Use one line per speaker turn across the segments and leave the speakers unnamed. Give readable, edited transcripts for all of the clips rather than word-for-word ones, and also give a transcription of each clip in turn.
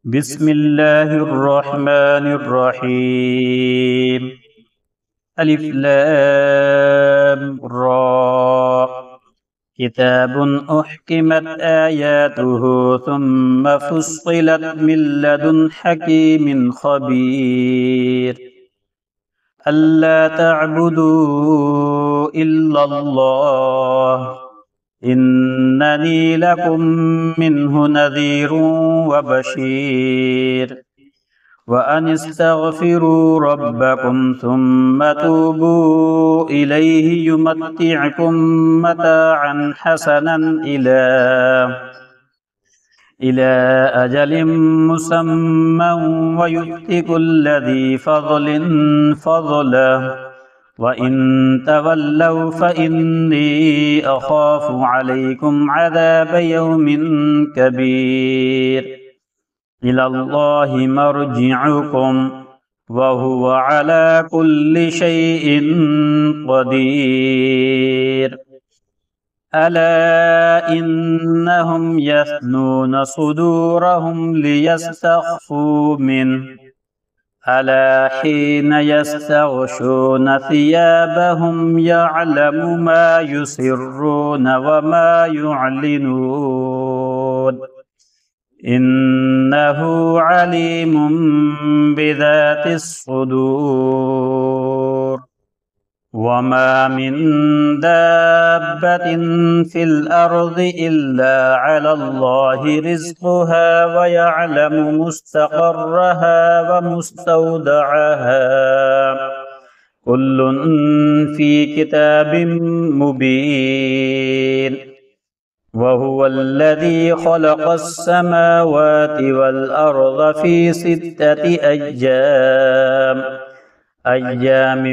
بسم الله الرحمن الرحيم. ألف لام را. كتاب أحكمت آياته ثم فصلت من لدن حكيم خبير. ألا تعبدوا إلا الله إنني لكم منه نذير وبشير. وأن استغفروا ربكم ثم توبوا إليه يمتعكم متاعا حسنا إلى أجل مسمى ويؤت كل ذي فضل فضله وإن تولوا فإني أخاف عليكم عذاب يوم كبير. إلى الله مرجعكم وهو على كل شيء قدير. ألا إنهم يثنون صدورهم ليستخفوا منه ألا حين يستغشون ثيابهم يعلم ما يسرون وما يعلنون إنه عليم بذات الصدور. وما من دابة في الأرض إلا على الله رزقها ويعلم مستقرها ومستودعها كل في كتاب مبين. وهو الذي خلق السماوات والأرض في 6 أيام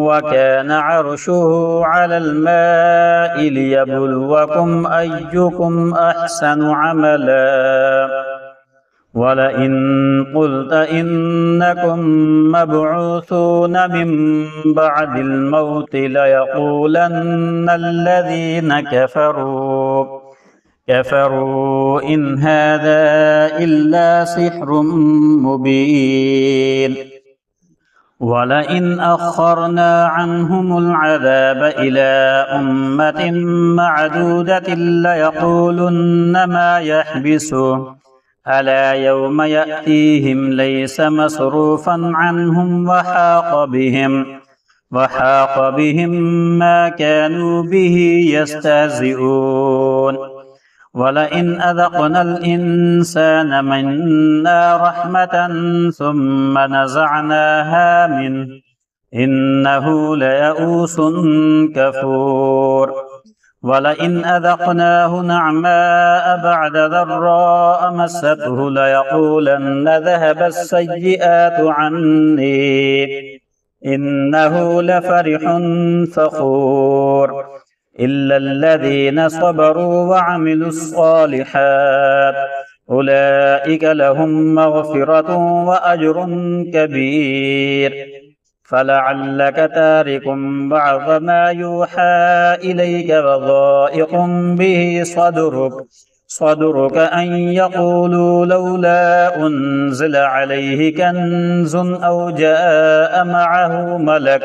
وكان عرشه على الماء ليبلوكم أيكم أحسن عملا. ولئن قلت إنكم مبعوثون من بعد الموت ليقولن الذين كفروا إن هذا إلا سحر مبين. ولئن أخرنا عنهم العذاب إلى أمة معدودة ليقولن ما يحبسه ألا يوم يأتيهم ليس مصروفا عنهم وحاق بهم ما كانوا به يستهزئون. ولئن أذقنا الإنسان منا رحمة ثم نزعناها منه إنه ليئوس كفور. ولئن أذقناه نعماء بعد ضراء مسته ليقولن ذهب السيئات عني إنه لفرح فخور. إلا الذين صبروا وعملوا الصالحات أولئك لهم مغفرة وأجر كبير. فلعلك تارك بعض ما يوحى إليك وضائق به صدرك أن يقولوا لولا أنزل عليه كنز أو جاء معه ملك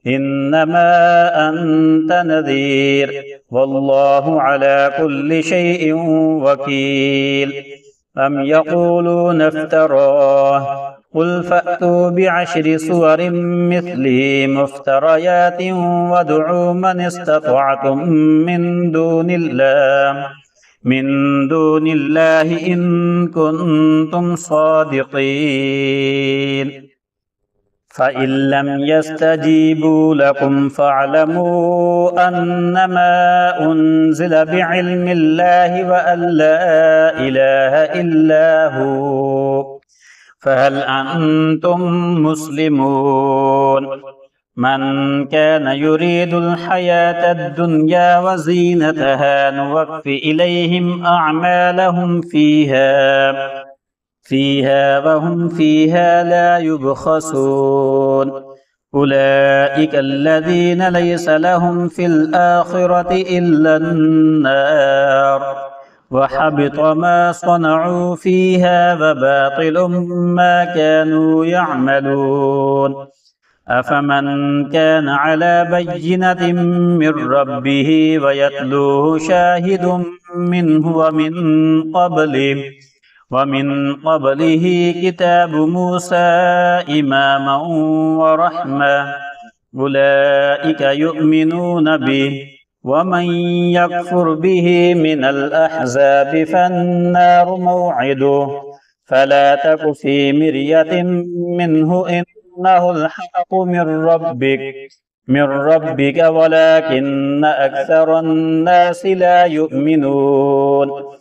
إنما أنت نذير والله على كل شيء وكيل. أم يقولون افتراه قل فأتوا ب10 سور مثله مفتريات وادعوا من استطعتم من دون الله إن كنتم صادقين. فإن لم يستجيبوا لكم فاعلموا أنما أنزل بعلم الله وأن لا إله إلا هو فهل أنتم مسلمون. من كان يريد الحياة الدنيا وزينتها نوف إليهم أعمالهم فيها وهم فيها لا يبخسون. أولئك الذين ليس لهم في الآخرة إلا النار وحبط ما صنعوا فيها وباطل ما كانوا يعملون أفمن كان على بينة من ربه ويتلوه شاهد منه ومن قبله كتاب موسى إماما ورحمة أولئك يؤمنون به ومن يكفر به من الأحزاب فالنار موعده فلا تك في مرية منه إنه الحق من ربك ولكن أكثر الناس لا يؤمنون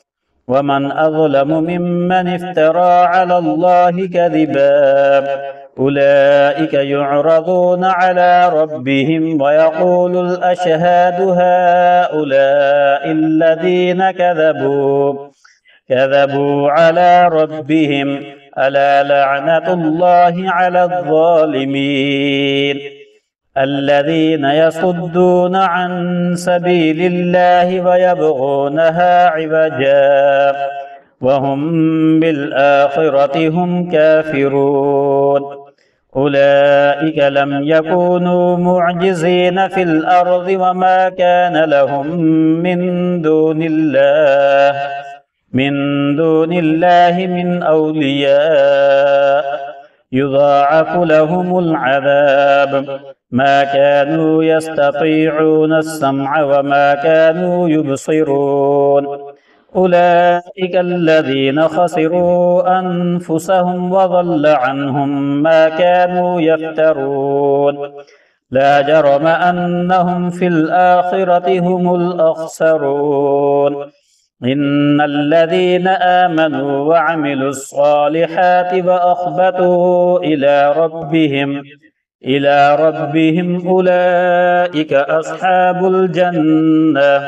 ومن أظلم ممن افترى على الله كذبا أولئك يعرضون على ربهم ويقول الأشهاد هؤلاء الذين كذبوا على ربهم ألا لعنة الله على الظالمين الذين يصدون عن سبيل الله ويبغونها عوجا وهم بالآخرة هم كافرون أولئك لم يكونوا معجزين في الأرض وما كان لهم من دون الله من أولياء يضاعف لهم العذاب ما كانوا يستطيعون السمع وما كانوا يبصرون أولئك الذين خسروا أنفسهم وضل عنهم ما كانوا يفترون لا جرم أنهم في الآخرة هم الأخسرون إن الذين آمنوا وعملوا الصالحات وأخبتوا إلى ربهم أولئك أصحاب الجنة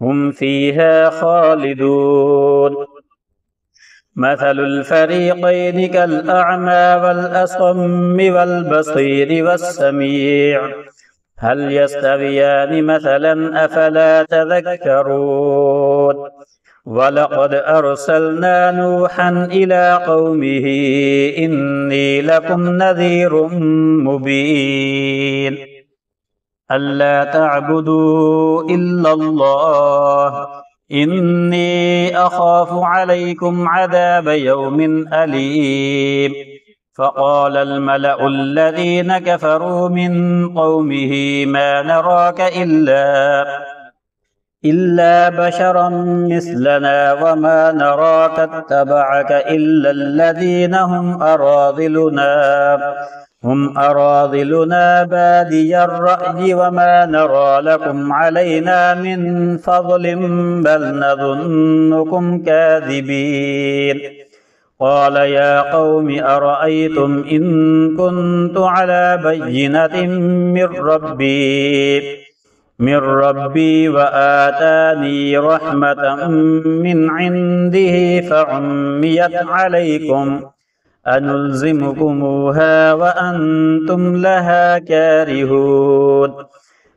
هم فيها خالدون مثل الفريقين كالأعمى والأصم والبصير والسميع هل يستويان مثلا أفلا تذكرون ولقد أرسلنا نوحا إلى قومه إني لكم نذير مبين ألا تعبدوا إلا الله إني أخاف عليكم عذاب يوم أليم فقال الملأ الذين كفروا من قومه ما نراك إلا بشرا مثلنا وما نراك اتبعك إلا الذين هم أراذلنا بادي الرأي وما نرى لكم علينا من فضل بل نظنكم كاذبين قال يا قوم أرأيتم إن كنت على بينة من ربي وآتاني رحمة من عنده فعميت عليكم أنلزمكموها وأنتم لها كارهون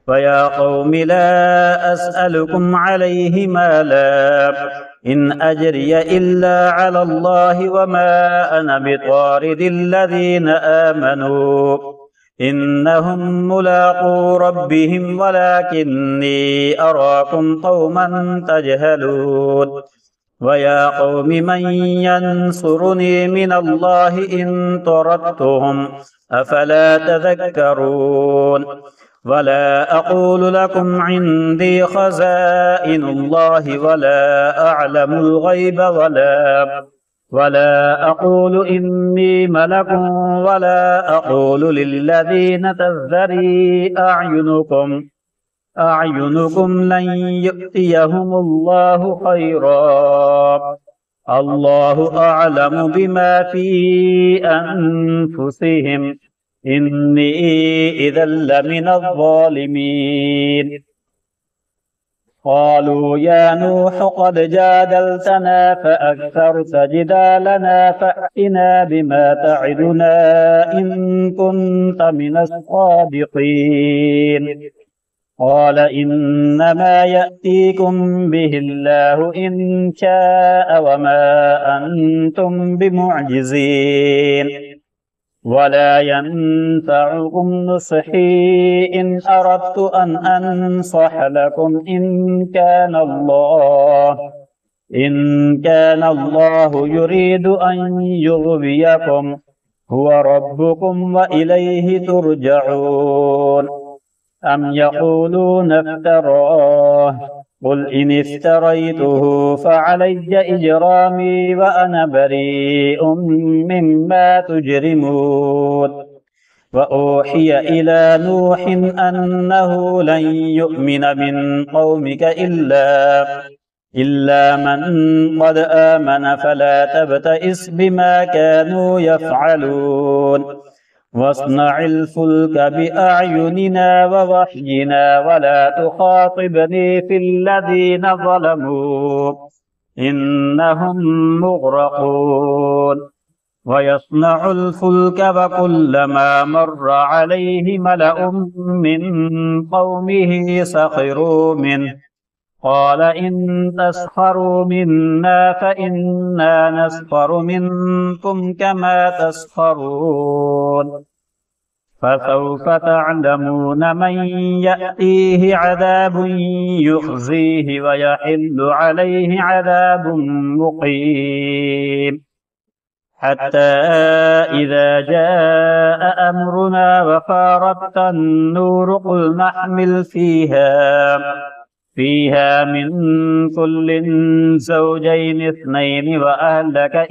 ويا قوم لا أسألكم عليه مالا إن أجري إلا على الله وما أنا بطارد الذين آمنوا إنهم ملاقو ربهم ولكني أراكم قوما تجهلون ويا قوم من ينصرني من الله إن طردتهم أفلا تذكرون ولا أقول لكم عندي خزائن الله ولا أعلم الغيب ولا أقول إني ملك ولا أقول للذين تزدري أعينكم لن يؤتيهم الله خيرا الله أعلم بما في أنفسهم إني إذا لمن الظالمين قالوا يا نوح قد جادلتنا فأكثرت جدالنا فأتنا بما تعدنا إن كنت من الصادقين قال إنما يأتيكم به الله إن شاء وما أنتم بمعجزين ولا ينفعكم نصحي إن أردت أن أنصح لكم إن كان الله يريد أن يغويكم هو ربكم وإليه ترجعون أم يقولون افتراه قل إن افتريته فعلي إجرامي وأنا بريء مما تجرمون وأوحي إلى نوح أنه لن يؤمن من قومك إلا من قد آمن فلا تبتئس بما كانوا يفعلون واصنع الفلك بأعيننا ووحينا ولا تخاطبني في الذين ظلموا إنهم مغرقون ويصنع الفلك وكلما مر عليه ملأ من قومه سخروا منه قال إن تسخروا منا فإنا نسخر منكم كما تسخرون فسوف تعلمون من يأتيه عذاب يخزيه ويحل عليه عذاب مقيم حتى إذا جاء أمرنا وفارت النور قل نحمل فيها من كل زوجين اثنين وأهلك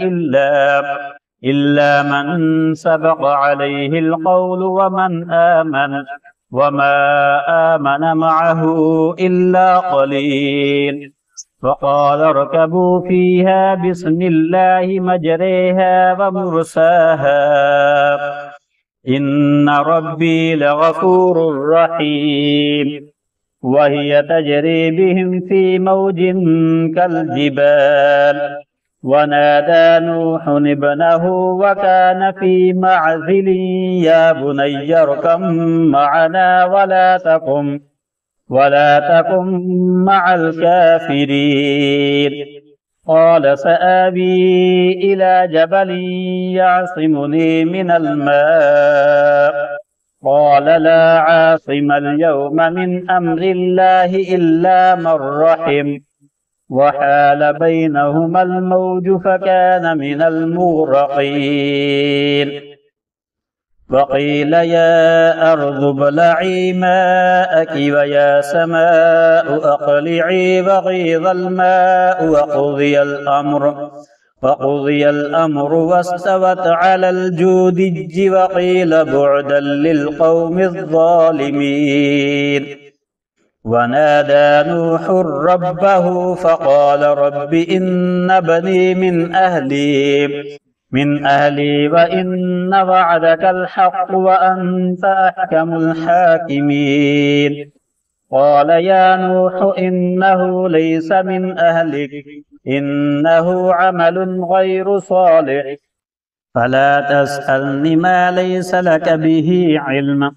إلا من سبق عليه القول وما آمن معه إلا قليل وقال اركبوا فيها بسم الله مجريها ومرساها إن ربي لغفور رحيم وهي تجري بهم في موج كالجبال ونادى نوح ابنه وكان في معزل يا بني اركب معنا ولا تكن مع الكافرين قال سآوي إلى جبل يعصمني من الماء قال لا عاصم اليوم من أمر الله إلا من رحم وحال بينهما الموج فكان من المغرقين وقيل يا أرض ابلعي ماءك ويا سماء أقلعي وغيض الماء وقضي الأمر واستوت على الجودج وقيل بعدا للقوم الظالمين ونادى نوح ربه فقال رب إن ابني من أهلي وإن وعدك الحق وأنت أحكم الحاكمين قال يا نوح إنه ليس من أهلك إنه عمل غير صالح فلا تسألني ما ليس لك به علم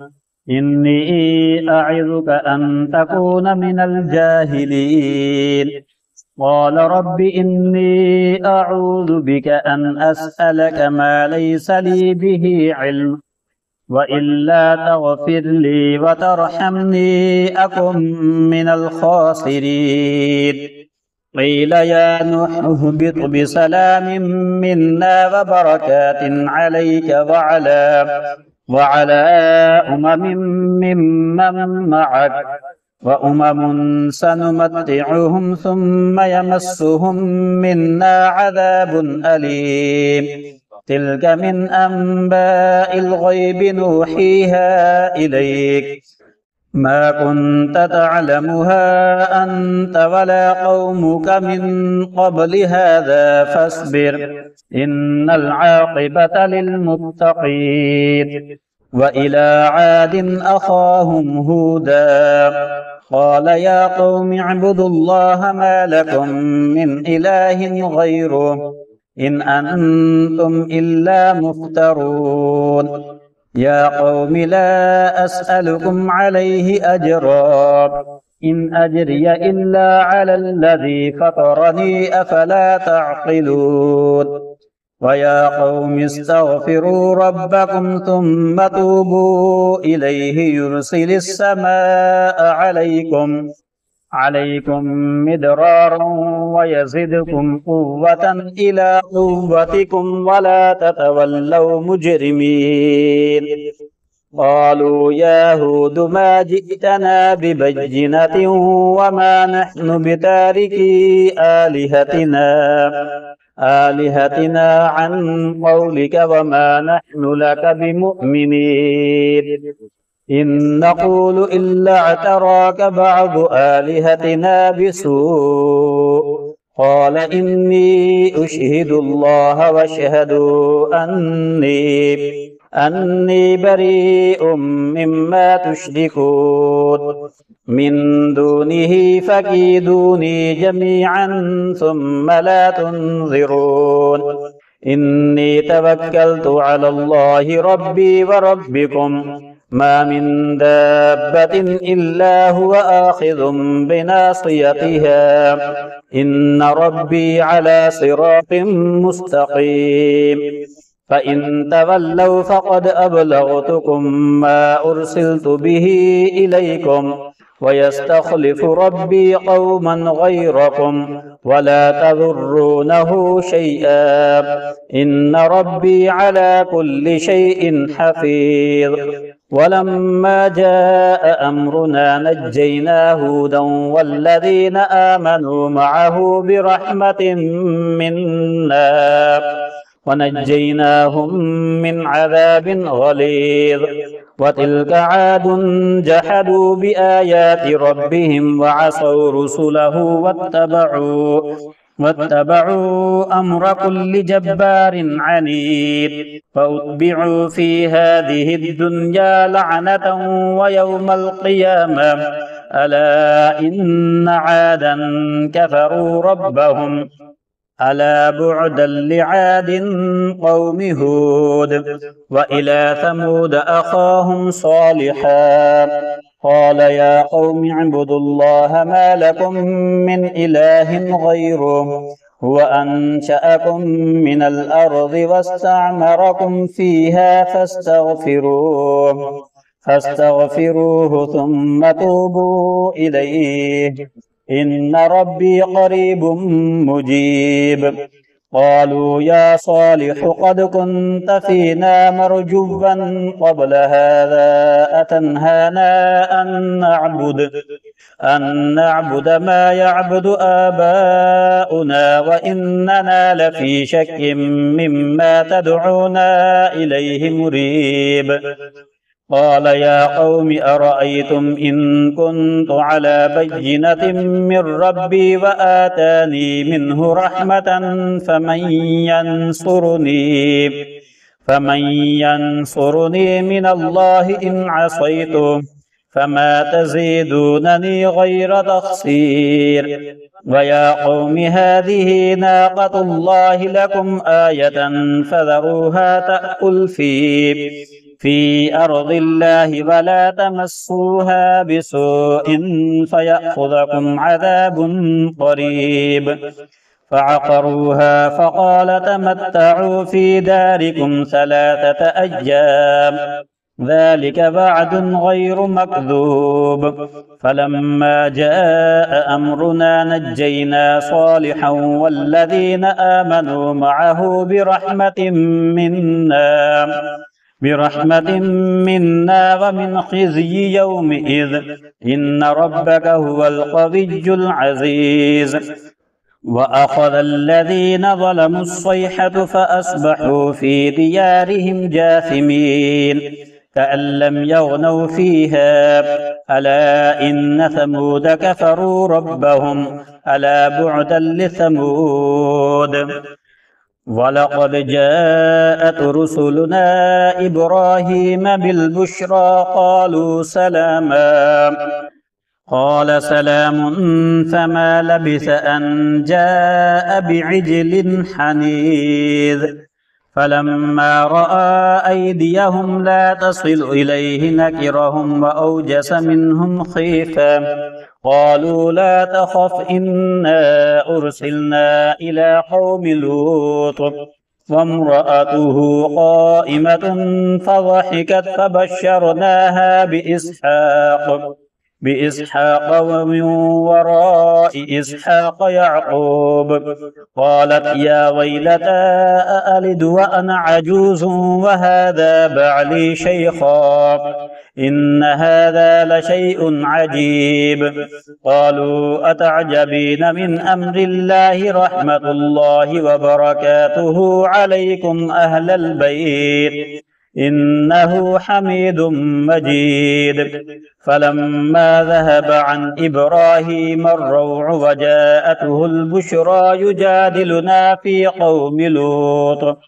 إني أعظك أن تكون من الجاهلين قال رب إني أعوذ بك أن أسألك ما ليس لي به علم وإلا تغفر لي وترحمني أكن من الخاسرين قيل يا نوح اهبط بسلام منا وبركات عليك وعلى ممن معك وأمم سنمتعهم ثم يمسهم منا عذاب أليم تلك من أنباء الغيب نوحيها إليك ما كنت تعلمها أنت ولا قومك من قبل هذا فاصبر إن العاقبة للمتقين وإلى عاد أخاهم هودا قال يا قوم اعبدوا الله ما لكم من إله غيره إن أنتم إلا مفترون يا قوم لا أسألكم عليه أجرا إن أجري إلا على الذي فطرني أفلا تعقلون ويا قوم استغفروا ربكم ثم توبوا إليه يرسل السماء عليكم مدرارا ويزدكم قوة إلى قوتكم ولا تتولوا مجرمين قالوا يا هود ما جئتنا ببينة وما نحن بتاركي آلهتنا عن قولك وما نحن لك بمؤمنين إن نقول إلا اعتراك بعض آلهتنا بسوء قال إني أشهد الله واشهدوا أني بريء مما تشركون من دونه فكيدوني جميعا ثم لا تنظرون إني توكلت على الله ربي وربكم ما من دابة إلا هو آخذ بناصيتها إن ربي على صراط مستقيم فإن تولوا فقد أبلغتكم ما أرسلت به إليكم ويستخلف ربي قوما غيركم ولا تضرونه شيئا إن ربي على كل شيء حفيظ ولما جاء أمرنا نجينا هودا والذين آمنوا معه برحمة منا ونجيناهم من عذاب غليظ وتلك عاد جحدوا بآيات ربهم وعصوا رسله واتبعوا أمر كل جبار عنيد فأتبعوا في هذه الدنيا لعنة ويوم القيامة ألا إن عادا كفروا ربهم ألا بعدا لعاد قوم هود وإلى ثمود أخاهم صالحا قال يا قوم اعبدوا الله ما لكم من إله غيره هو أنشأكم من الأرض واستعمركم فيها فاستغفروه ثم توبوا إليه إن ربي قريب مجيب قالوا يا صالح قد كنت فينا مرجوا قبل هذا أتنهانا أن نعبد ما يعبد آباؤنا وإننا لفي شك مما تدعونا إليه مريب قال يا قوم أرأيتم إن كنت على بينة من ربي وآتاني منه رحمة فمن ينصرني من الله إن عصيته فما تزيدونني غير تخسير ويا قوم هذه ناقة الله لكم آية فذروها تأكل في أرض الله ولا تمسوها بسوء فيأخذكم عذاب قريب فعقروها فقال تمتعوا في داركم 3 أيام ذلك وعد غير مكذوب فلما جاء أمرنا نجينا صالحا والذين آمنوا معه برحمة منا ومن خزي يومئذ إن ربك هو القوي العزيز وأخذ الذين ظلموا الصيحة فأصبحوا في ديارهم جاثمين كأن لم يغنوا فيها ألا إن ثمود كفروا ربهم ألا بعدا لثمود ولقد جاءت رسلنا إبراهيم بالبشرى قالوا سلاما قال سلام فما لبث أن جاء بعجل حنيذ فلما رأى أيديهم لا تصل إليه نكرهم وأوجس منهم خيفة قالوا لا تخف إنا أرسلنا إلى قوم لوط وامرأته قائمة فضحكت فبشرناها بإسحاق ومن وراء إسحاق يعقوب قالت يا ويلتى أألد وأنا عجوز وهذا بعلي شيخا إن هذا لشيء عجيب قالوا أتعجبين من أمر الله رحمة الله وبركاته عليكم أهل البيت إنه حميد مجيد فلما ذهب عن إبراهيم الروع وجاءته البشرى يجادلنا في قوم لوط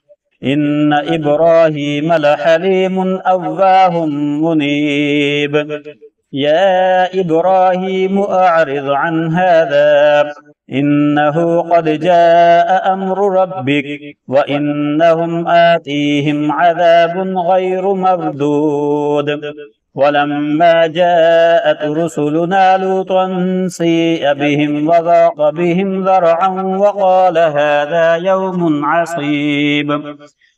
إن إبراهيم لحليم أواه منيب يا إبراهيم أعرض عن هذا إنه قد جاء أمر ربك وإنهم آتيهم عذاب غير مردود ولما جاءت رسلنا لوطا سيء بهم وضاق بهم ذرعا وقال هذا يوم عصيب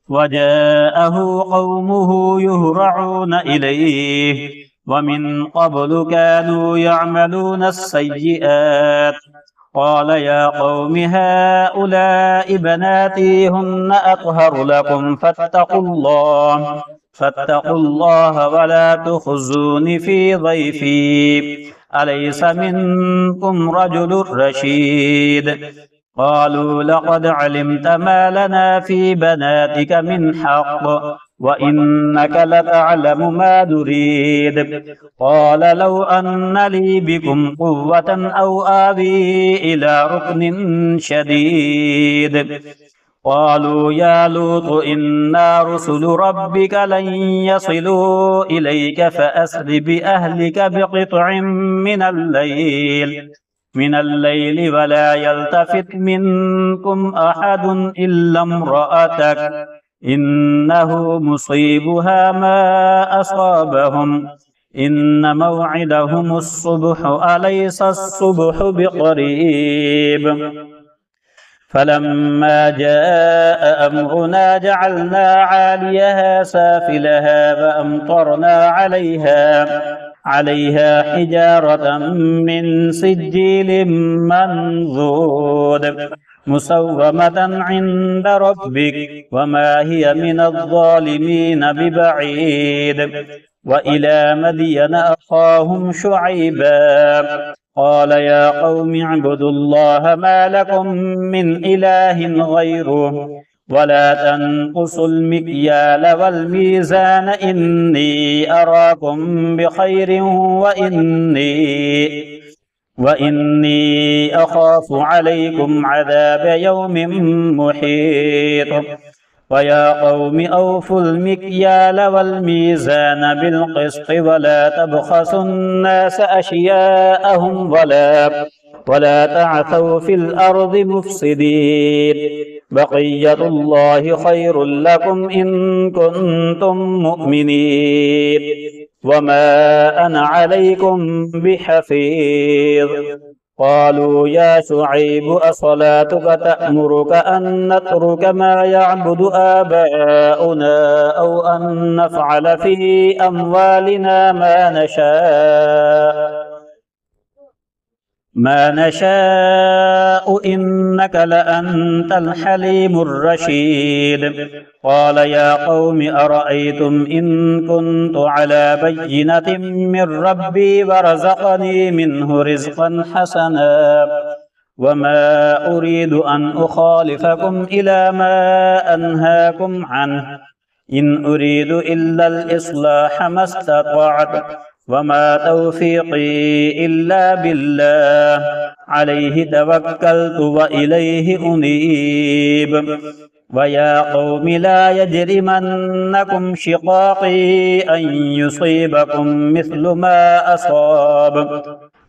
وجاءه قومه يهرعون إليه ومن قبل كانوا يعملون السيئات قال يا قوم هؤلاء بناتي هن أطهر لكم فاتقوا الله ولا تخزون في ضيفي أليس منكم رجل رشيد قالوا لقد علمت ما لنا في بناتك من حق وإنك لتعلم ما نريد قال لو أن لي بكم قوة أو آوي إلى ركن شديد قالوا يا لوط إنا رسل ربك لن يصلوا إليك فأسر بأهلك بقطع من الليل ولا يلتفت منكم أحد إلا امرأتك إنه مصيبها ما أصابهم إن موعدهم الصبح أليس الصبح بقريب فلما جاء أمرنا جعلنا عاليها سافلها فأمطرنا عليها حجارة من سجيل منضود مسومة عند ربك وما هي من الظالمين ببعيد وإلى مدين أخاهم شعيبا قال يا قوم اعبدوا الله ما لكم من إله غيره ولا تنقصوا المكيال والميزان إني أراكم بخير وإني أخاف عليكم عذاب يوم محيط ويا قوم أوفوا المكيال والميزان بالقسط ولا تبخسوا الناس أشياءهم ولا تعثوا في الأرض مفسدين بقية الله خير لكم إن كنتم مؤمنين وما أنا عليكم بحفيظ قالوا يا شعيب أصلاتك تأمرك أن نترك ما يعبد آباؤنا أو أن نفعل في أموالنا ما نشاء إنك لأنت الحليم الرشيد قال يا قوم أرأيتم إن كنت على بينة من ربي ورزقني منه رزقا حسنا وما أريد أن أخالفكم إلى ما أنهاكم عنه إن أريد إلا الإصلاح ما استطعت وما توفيقي إلا بالله عليه توكلت وإليه أنيب ويا قوم لا يجرمنكم شقاقي أن يصيبكم مثل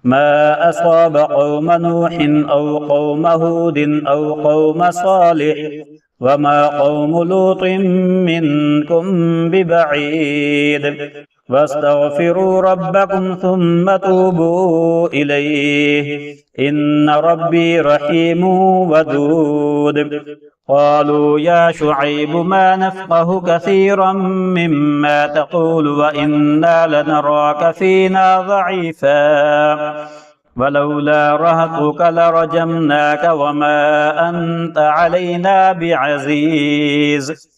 ما أصاب قوم نوح أو قوم هود أو قوم صالح وما قوم لوط منكم ببعيد واستغفروا ربكم ثم توبوا إليه إن ربي رحيم ودود قالوا يا شعيب ما نفقه كثيرا مما تقول وإنا لنراك فينا ضعيفا ولولا رهطك لرجمناك وما أنت علينا بعزيز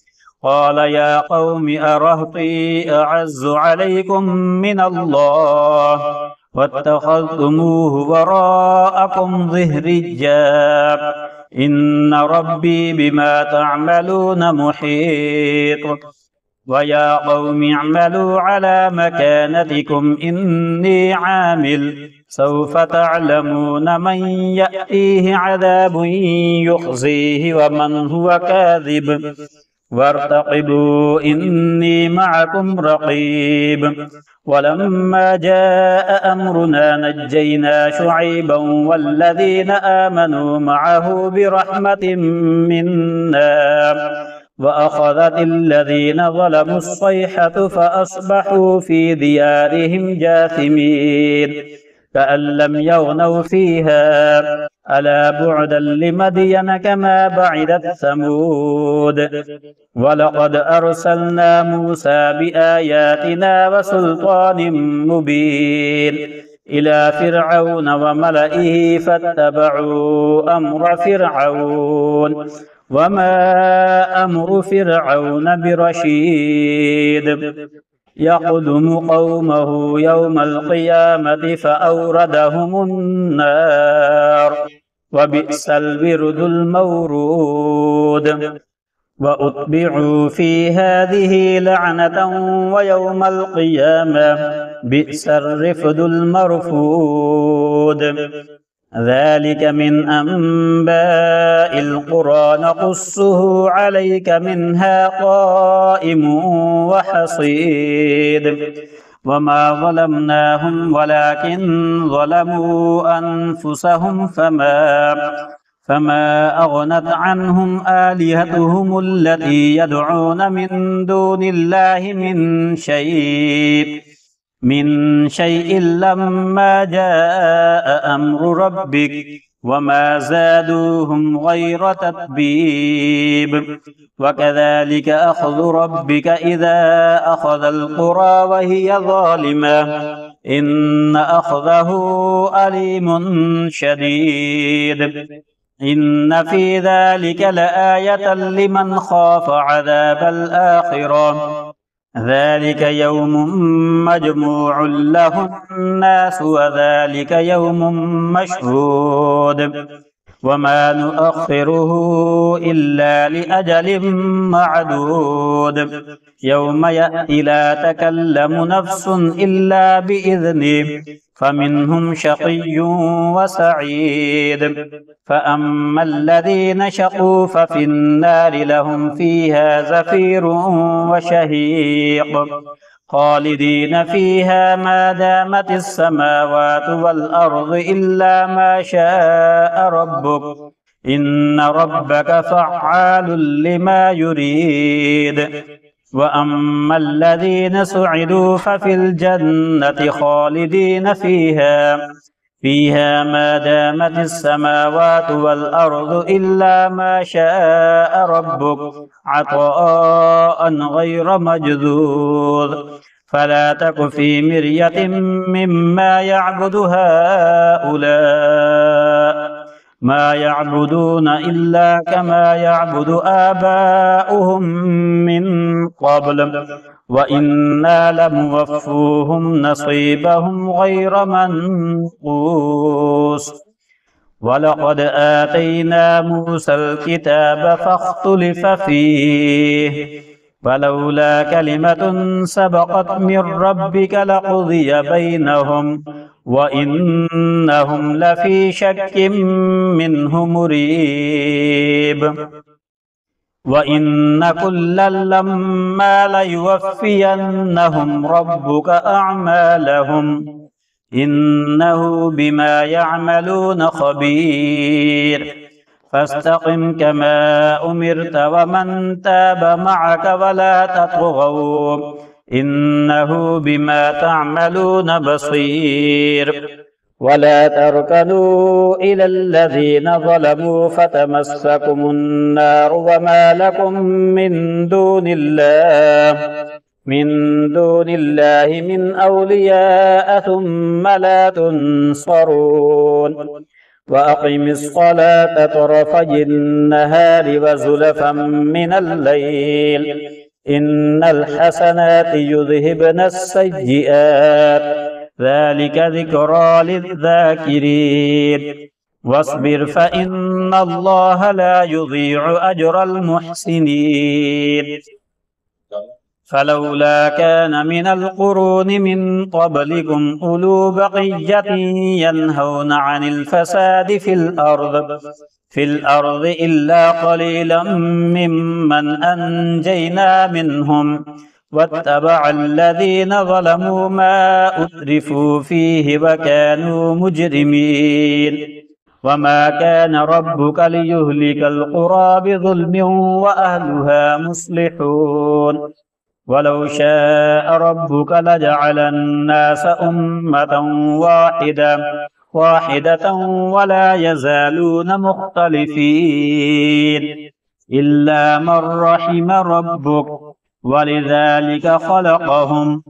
قال يا قوم أرهطي أعز عليكم من الله واتخذتموه وراءكم ظهريا إن ربي بما تعملون محيط ويا قوم اعملوا على مكانتكم إني عامل سوف تعلمون من يأتيه عذاب يخزيه ومن هو كاذب وارتقبوا إني معكم رقيب ولما جاء أمرنا نجينا شعيبا والذين آمنوا معه برحمة منا وأخذت الذين ظلموا الصيحة فأصبحوا في ديارهم جاثمين كأن لم يغنوا فيها ألا بعدا لمدين كما بعدت ثمود ولقد أرسلنا موسى بآياتنا وسلطان مبين إلى فرعون وملئه فاتبعوا أمر فرعون وما أمر فرعون برشيد يقدم قومه يوم القيامة فأوردهم النار وبئس الورد المورود وأتبعوا في هذه لعنة ويوم القيامة بئس الرفد المرفود ذلك من أنباء القرى نقصه عليك منها قائم وحصيد وما ظلمناهم ولكن ظلموا أنفسهم فما أغنت عنهم آلهتهم التي يدعون من دون الله من شيء لما جاء أمر ربك وما زادوهم غير تتبيب وكذلك أخذ ربك إذا أخذ القرى وهي ظالمة إن أخذه أليم شديد إن في ذلك لآية لمن خاف عذاب الآخرة ذلك يوم مجموع له الناس وذلك يوم مشهود وما نؤخره إلا لأجل معدود يوم يأتي لا تكلم نفس إلا بإذنه فمنهم شقي وسعيد فأما الذين شقوا ففي النار لهم فيها زفير وشهيق خالدين فيها ما دامت السماوات والأرض إلا ما شاء ربك إن ربك فعال لما يريد وأما الذين سعدوا ففي الجنة خالدين فيها ما دامت السماوات والأرض إلا ما شاء ربك عطاء غير مجذوذ فلا تك في مرية مما يعبد هؤلاء ما يعبدون إلا كما يعبد آباؤهم من قبل وإنا لموفوهم نصيبهم غير منقوص ولقد آتينا موسى الكتاب فاختلف فيه فلولا كلمة سبقت من ربك لقضي بينهم وإنهم لفي شك منه مريب وإن كلا لما ليوفينهم ربك أعمالهم إنه بما يعملون خبير فاستقم كما أمرت ومن تاب معك ولا تطغوا إنه بما تعملون بصير ولا تركنوا إلى الذين ظلموا فتمسكم النار وما لكم من دون الله من أولياء ثم لا تنصرون وأقم الصلاة طرفي النهار وزلفا من الليل إن الحسنات يذهبن السيئات ذلك ذكرى للذاكرين واصبر فإن الله لا يضيع أجر المحسنين فلولا كان من القرون من قبلكم أولو بقية ينهون عن الفساد في الأرض إلا قليلا ممن أنجينا منهم واتبع الذين ظلموا ما أترفوا فيه وكانوا مجرمين وما كان ربك ليهلك القرى بظلم وأهلها مصلحون ولو شاء ربك لجعل الناس أمة واحدة ولا يزالون مختلفين إلا من رحم ربك ولذلك خلقهم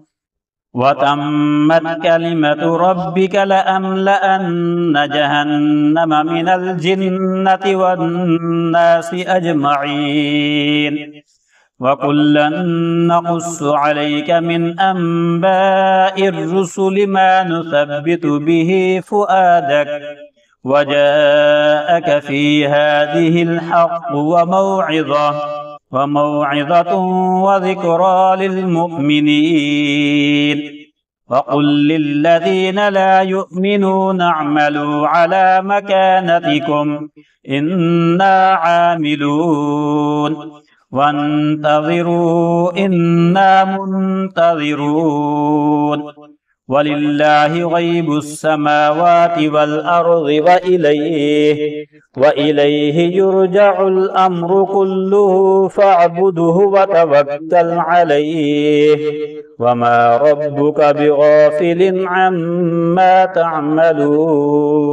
وتمت كلمة ربك لأملأن جهنم من الجنة والناس أجمعين وكلا نقص عليك من أنباء الرسل ما نثبت به فؤادك وجاءك في هذه الحق وموعظة وذكرى للمؤمنين وقل للذين لا يؤمنون اعملوا على مكانتكم إنا عاملون وانتظروا إنا منتظرون ولله غيب السماوات والأرض وإليه يرجع الأمر كله فاعبده وتوكل عليه وما ربك بغافل عما تعملون